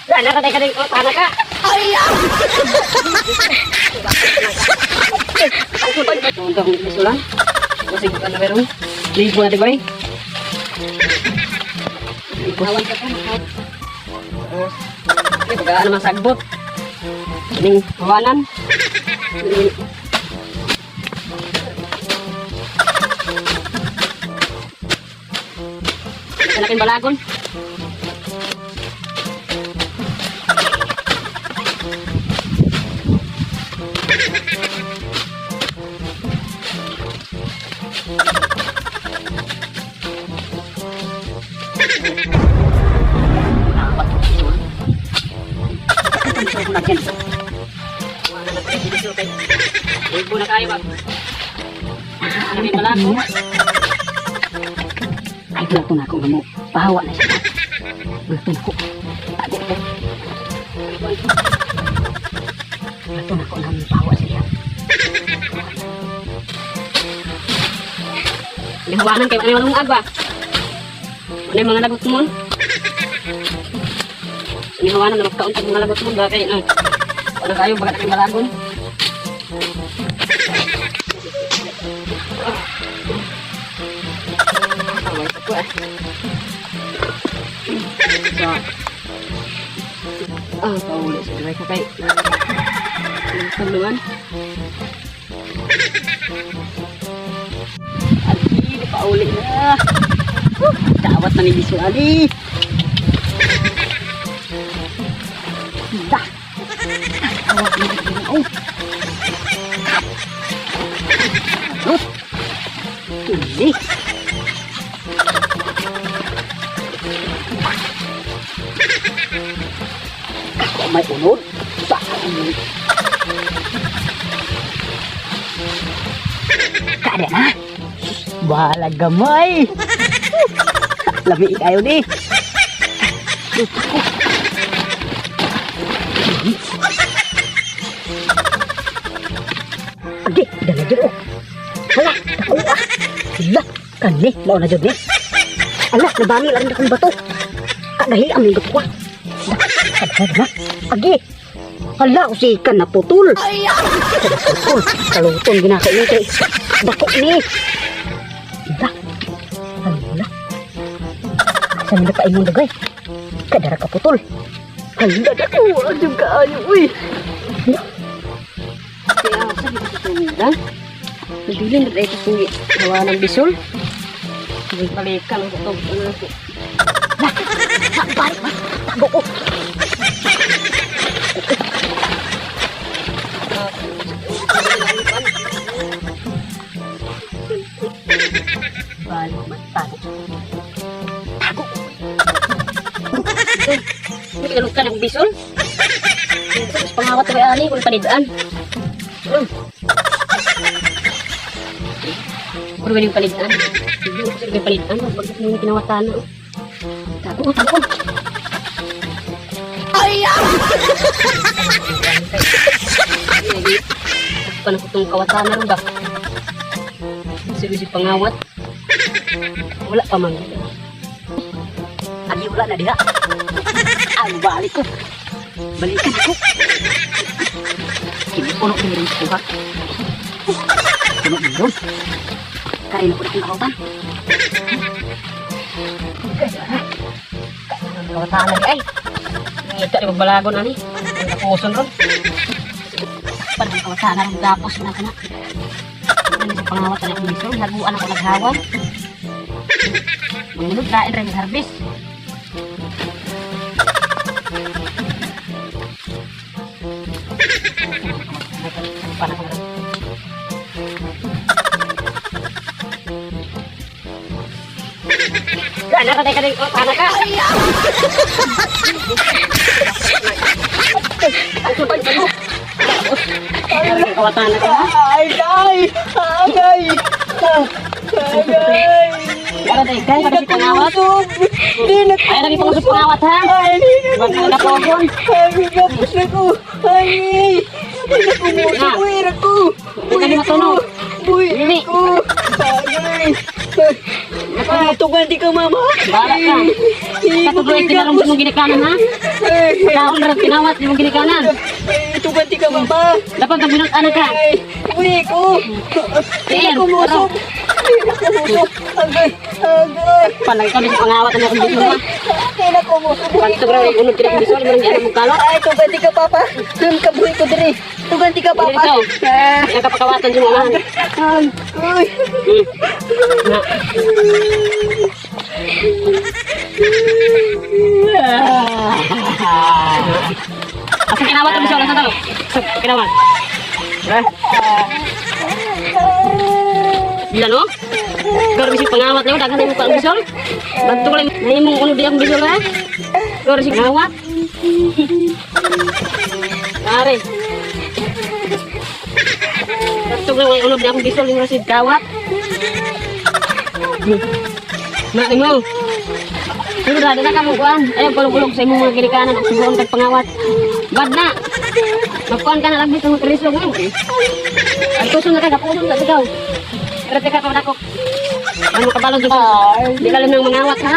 Gana ka tayo ka tanah ka. Ay! Untuk bisulan. Masih bukan na meron. Libo na diba eh. Hawan ka kan. Ini bagaan naman sagbot. Ini hawanan. Malaking balagon. Ibu na kayo ba? Malaking balagon. Ay, gusto na ako mo. Pahawa na siya. Gusto na ako. Tago ko. Gusto na ako na pahawa siya. Nahawanan kayo. Ano yung malungag ba? Ano yung mga lagot mo? Nahawanan na magkaunti mga lagot mo. Bakit ano? Ano kayo? Bagat aking balagon? Paulit sa dry kakay. Tulungan. Adi, paulit na. Dawat na ni Biso Ali. Dah. Dawat na ni Biso. Ini. May unod saan kada na bahala gamay lami kayo ni agi dala jero hala hala kanni mau na jud ni ala nabani lang akong bato kadahi ang lingkot ko. Agi, hala, usikan na putol. Putol, kalutong ginakain kay dako ni. Hala, hala. Saan na kain mong dagay? Kadara ka putol. Hala, dako, adyung kaayo, uy. Kaya, saan na sa tumila? Nabilin na dahil sa hawa ng bisol. Hindi palikan ang kutog. Hala, sakbay, tago ko. Balik matago. Tago. Hindi ka ka ng bisol. Pangawat na ani kung panidaan. Kung ba yung panidaan? Kung yung panidaan, bakit yung kinawatan? Tago, tago. Ayaw! Paano ko itong kawatan na rin ba? Sige pangawat. Wala pa man. Agi wala na diha. Ay, balik ko. Balikan ko. Kinupuno ko rin ko ha. Puno din. Kain ko na kong kawatan. Kawatan na rin ay. Ngita rin magbalagon na ni. Nakuson ron. Parang kawatan na rin gapos na ka na. Ano sa pangawat na akong bisong, haguan ako naghawan. Mangunod lain rin harvest. Gana ka tayo ka tanah ka. Kawatan na ka. Ay! Ano tayo guys? Kasi pangawat. Ay, lagi pang pangawat ha. Huwag ka na pokon. Ay, gapos na ko. Ay, buhay ako. Huwag ka na matunog. Buhay ako. Ay, tugan di ka mama. Bahala ka. Katuloy tinarong mong ginikanan ha. Kaon ra pinawat mong ginikanan. Tugan di ka mama. Dapat ka binot anak ka. Uy ko. Eh, Kumusok. Kumusok. Agay. Agay. Panay ka din pangawat na akong bisol ha. Kailan kumusok. Pagto bro, unod kina akong bisol, marang diyan mong kalot. Ay, tugan di ka papa. Kabuhi ko diri. Tugan di ka papa. Dito. Yang kapakawatan sa mga Uy. na. Asa kinawat ang bisol, asa talo? Asa kinawat? Bila no? Gawar bisig pangawat na yun, dagan na yung muka ang bisol. Bantu ko lang, na yung uno di akong bisol ha. Gawar bisig pangawat. Pare. Bantu ko lang, uno di akong bisol, yung rasig kawat. Nak mo. Pero dada na kamu kuan. Ayaw kulog-kulog sa imong mga ginikanan o subuan kag pangawat. Bad na. Magkuan ka na lang bitong magkalisog mo. Ay kusog na ka, kapuso na ikaw. Pero teka ka dako. Ano ka balog dito? Di ka lang nang mangawat ha.